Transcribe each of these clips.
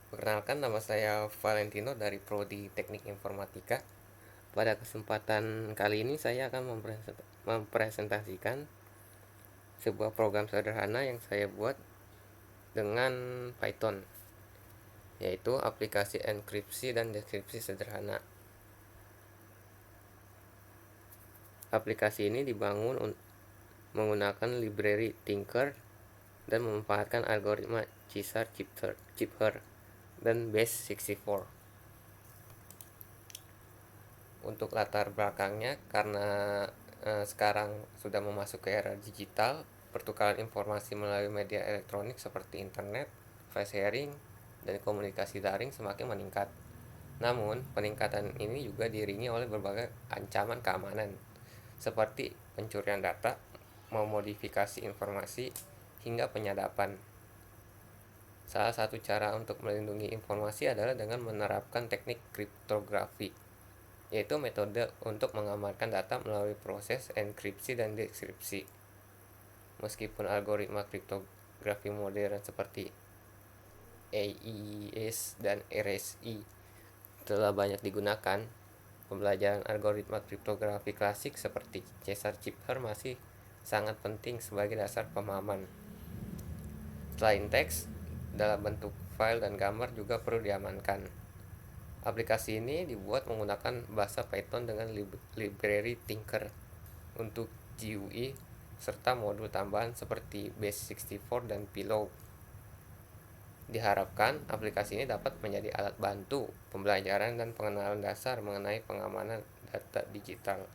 Perkenalkan, nama saya Valentino dari Prodi Teknik Informatika. Pada kesempatan kali ini saya akan mempresentasikan sebuah program sederhana yang saya buat dengan Python, yaitu aplikasi enkripsi dan deskripsi sederhana. Aplikasi ini dibangun menggunakan library Tinker dan memanfaatkan algoritma Cipher dan Base64. Untuk latar belakangnya, karena sekarang sudah memasuki era digital, pertukaran informasi melalui media elektronik seperti internet, file sharing, dan komunikasi daring semakin meningkat. Namun, peningkatan ini juga diiringi oleh berbagai ancaman keamanan, seperti pencurian data, memodifikasi informasi, hingga penyadapan. Salah satu cara untuk melindungi informasi adalah dengan menerapkan teknik kriptografi, yaitu metode untuk mengamankan data melalui proses enkripsi dan dekripsi. Meskipun algoritma kriptografi modern seperti AES dan RSI telah banyak digunakan, pembelajaran algoritma kriptografi klasik seperti Cesar-Cipher masih sangat penting sebagai dasar pemahaman. Selain teks, dalam bentuk file dan gambar juga perlu diamankan. Aplikasi ini dibuat menggunakan bahasa Python dengan library Tinker untuk GUI serta modul tambahan seperti Base64 dan Pillow. Diharapkan aplikasi ini dapat menjadi alat bantu pembelajaran dan pengenalan dasar mengenai pengamanan data digital.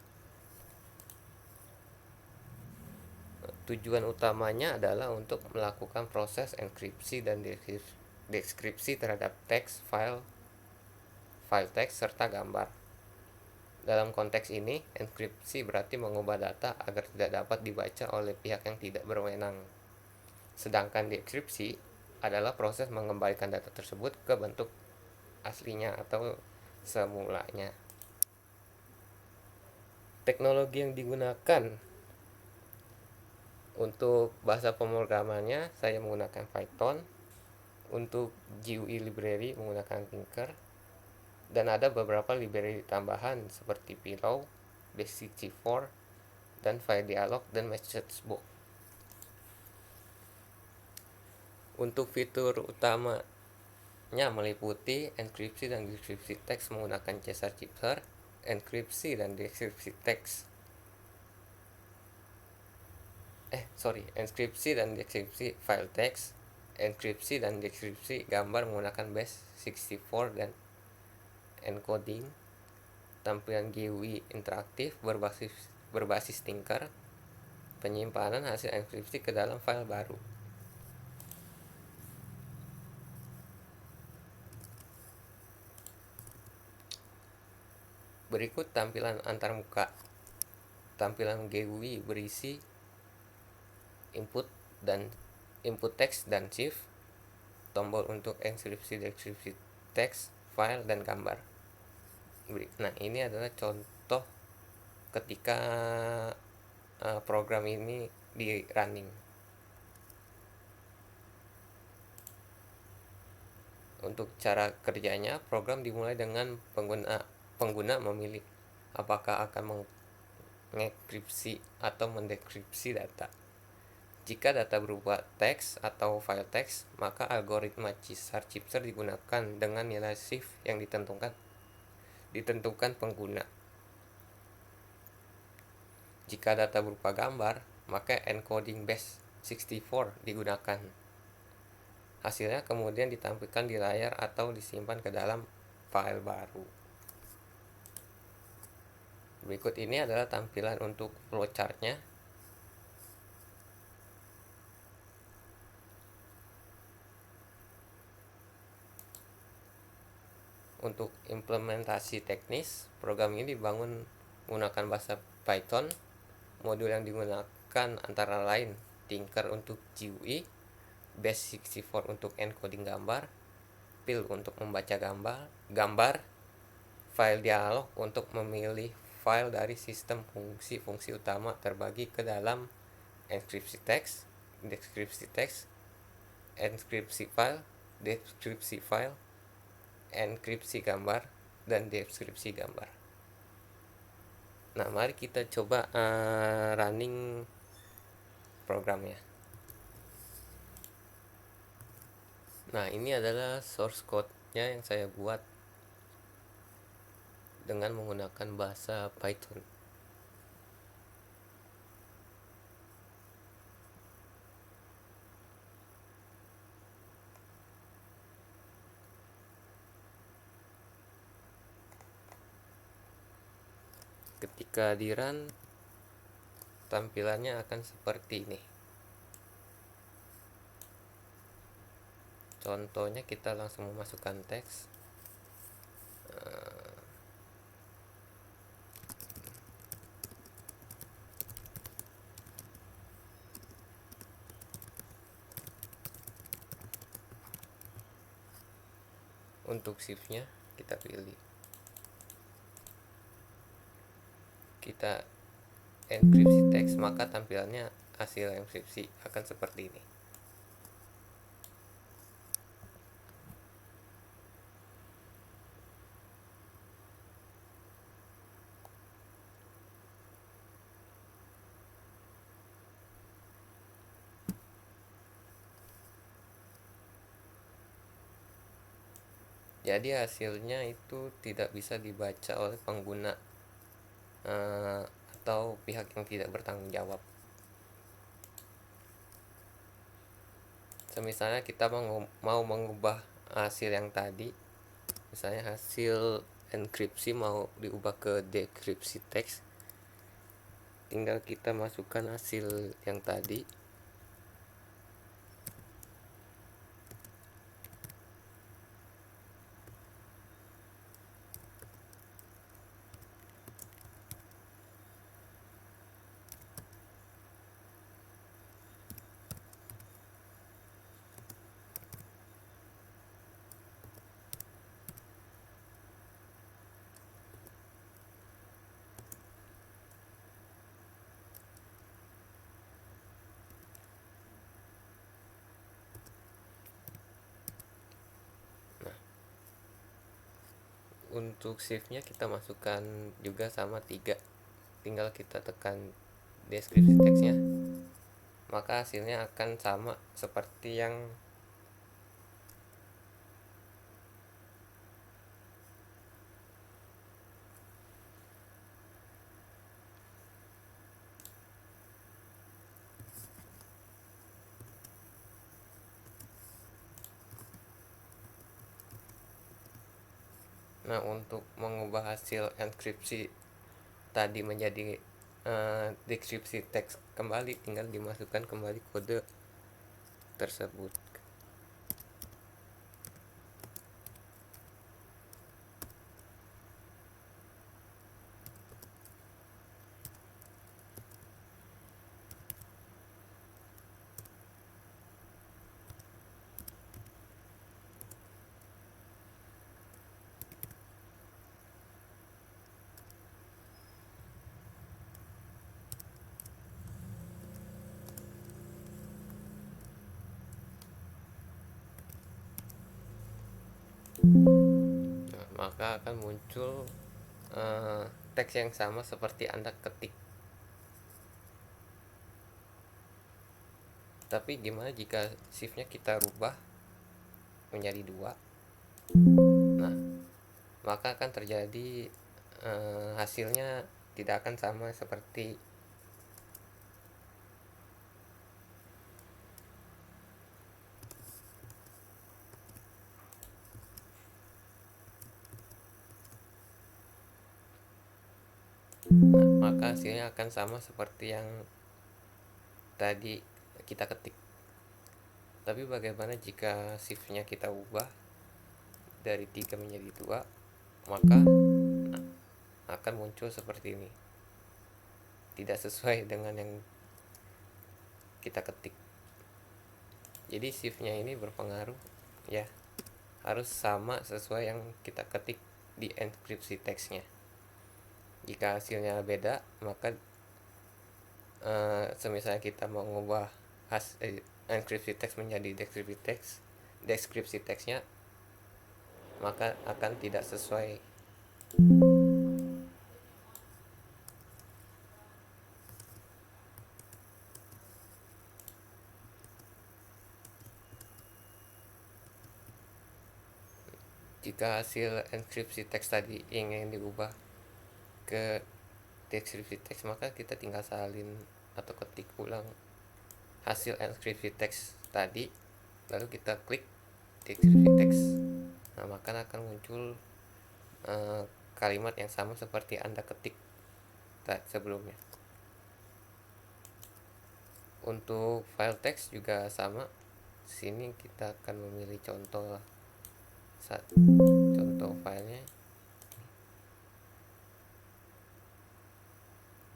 Tujuan utamanya adalah untuk melakukan proses enkripsi dan deskripsi terhadap teks, file teks, serta gambar. Dalam konteks ini, enkripsi berarti mengubah data agar tidak dapat dibaca oleh pihak yang tidak berwenang. Sedangkan dekripsi adalah proses mengembalikan data tersebut ke bentuk aslinya atau semulanya. Teknologi yang digunakan untuk bahasa pemrogramannya, saya menggunakan Python. Untuk GUI library menggunakan Tinker. Dan ada beberapa library tambahan seperti Pillow, Base64, dan File Dialog dan Messagebox. Untuk fitur utamanya meliputi enkripsi dan deskripsi teks menggunakan Cesar-Cipher, enkripsi dan deskripsi teks enkripsi dan deskripsi file teks, enkripsi dan deskripsi gambar menggunakan Base64 dan encoding, tampilan GUI interaktif berbasis Tinker, penyimpanan hasil enkripsi ke dalam file baru. Berikut tampilan antarmuka. Tampilan GUI berisi input teks dan shift, tombol untuk enkripsi deskripsi teks, file, dan gambar. Nah, ini adalah contoh ketika program ini di running. Untuk cara kerjanya, program dimulai dengan pengguna memilih apakah akan mengenkripsi atau mendekripsi data. Jika data berupa teks atau file teks, maka algoritma Cesar-Cipher digunakan dengan nilai shift yang ditentukan pengguna. Jika data berupa gambar, maka encoding Base64 digunakan. Hasilnya kemudian ditampilkan di layar atau disimpan ke dalam file baru. Berikut ini adalah tampilan untuk flowchart-nya. Untuk implementasi teknis, program ini dibangun menggunakan bahasa Python. Modul yang digunakan antara lain Tinker untuk GUI, Base64 untuk encoding gambar, Pil untuk membaca gambar, File Dialog untuk memilih file dari sistem fungsi-fungsi utama terbagi ke dalam enkripsi teks, deskripsi teks, enkripsi file, deskripsi file, enkripsi gambar, dan deskripsi gambar. Nah, mari kita coba running programnya. Nah, ini adalah source code-nya yang saya buat dengan menggunakan bahasa Python. Ketika di run, tampilannya akan seperti ini. Contohnya kita langsung memasukkan teks. Untuk shift-nya kita pilih. Kita enkripsi teks, maka tampilannya hasil enkripsi akan seperti ini. Jadi hasilnya itu tidak bisa dibaca oleh pengguna atau pihak yang tidak bertanggung jawab. Misalnya kita mau mengubah hasil yang tadi, misalnya hasil enkripsi mau diubah ke dekripsi teks, tinggal kita masukkan hasil yang tadi. Untuk shift-nya kita masukkan juga sama 3. Tinggal kita tekan deskripsi teksnya, maka hasilnya akan sama seperti yang Nah, untuk mengubah hasil enkripsi tadi menjadi deskripsi teks kembali, tinggal dimasukkan kembali kode tersebut. Nah, maka akan muncul teks yang sama seperti Anda ketik. Tapi gimana jika shift-nya kita rubah menjadi 2? Nah, maka akan terjadi hasilnya tidak akan sama seperti maka hasilnya akan sama seperti yang tadi kita ketik. Tapi bagaimana jika shift-nya kita ubah dari 3 menjadi 2? Maka akan muncul seperti ini. Tidak sesuai dengan yang kita ketik. Jadi shift-nya ini berpengaruh ya. Harus sama sesuai yang kita ketik di enkripsi teksnya. Jika hasilnya beda, maka misalnya kita mau mengubah enkripsi teks menjadi dekripsi teks, deskripsi teksnya, maka akan tidak sesuai. Jika hasil enkripsi teks tadi ingin diubah ke deskripsi teks, maka kita tinggal salin atau ketik ulang hasil enkripsi teks tadi, lalu kita klik deskripsi teks. Nah, maka akan muncul kalimat yang sama seperti Anda ketik sebelumnya. Untuk file teks juga sama. Sini kita akan memilih contoh filenya.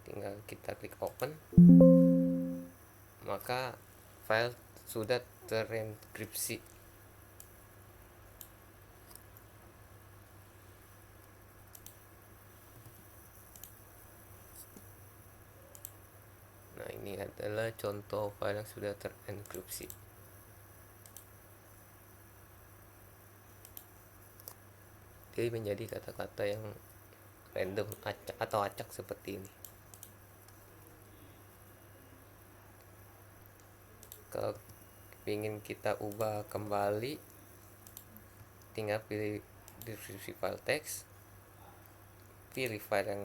Tinggal kita klik open, maka file sudah terenkripsi. Nah, ini adalah contoh file yang sudah terenkripsi. Jadi menjadi kata-kata yang random atau acak seperti ini. Kalau ingin kita ubah kembali, tinggal pilih deskripsi file teks, pilih file yang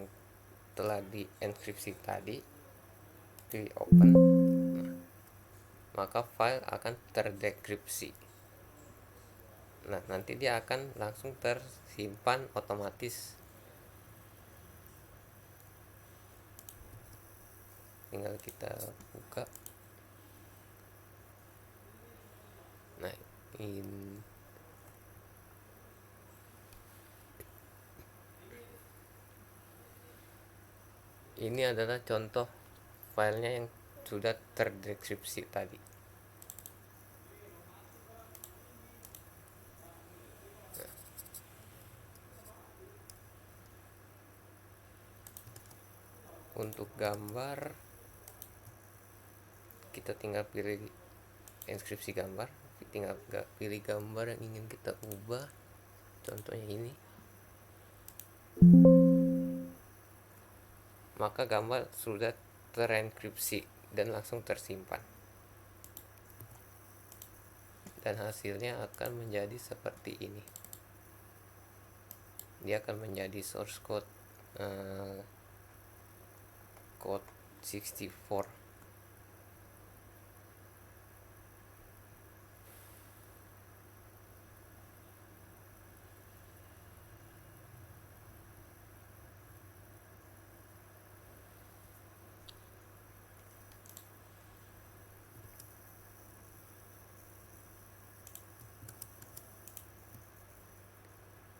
telah dienkripsi tadi, pilih open. Nah, maka file akan terdekripsi. Nah, nanti dia akan langsung tersimpan otomatis. Tinggal kita buka. Nah, ini adalah contoh filenya yang sudah terdeskripsi tadi. Untuk gambar, kita tinggal pilih inskripsi gambar, tinggal pilih gambar yang ingin kita ubah. Contohnya ini. Maka gambar sudah terenkripsi dan langsung tersimpan. Dan hasilnya akan menjadi seperti ini. Dia akan menjadi source code code 64.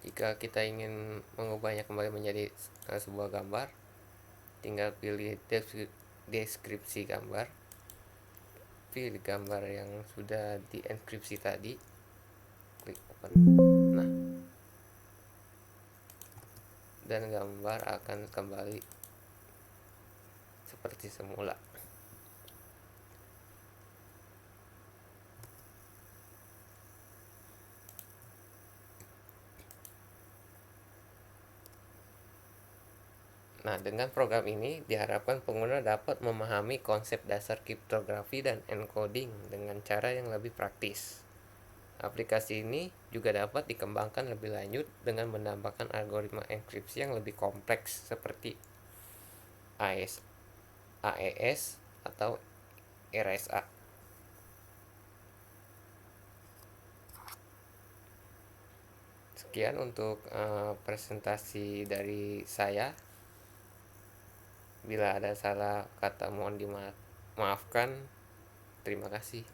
Jika kita ingin mengubahnya kembali menjadi sebuah gambar, tinggal pilih deskripsi gambar, pilih gambar yang sudah dienkripsi tadi, klik open. Nah, dan gambar akan kembali seperti semula. Nah, dengan program ini diharapkan pengguna dapat memahami konsep dasar kriptografi dan encoding dengan cara yang lebih praktis. Aplikasi ini juga dapat dikembangkan lebih lanjut dengan menambahkan algoritma enkripsi yang lebih kompleks seperti AES atau RSA. Sekian untuk presentasi dari saya. Bila ada salah kata mohon dimaafkan. Terima kasih.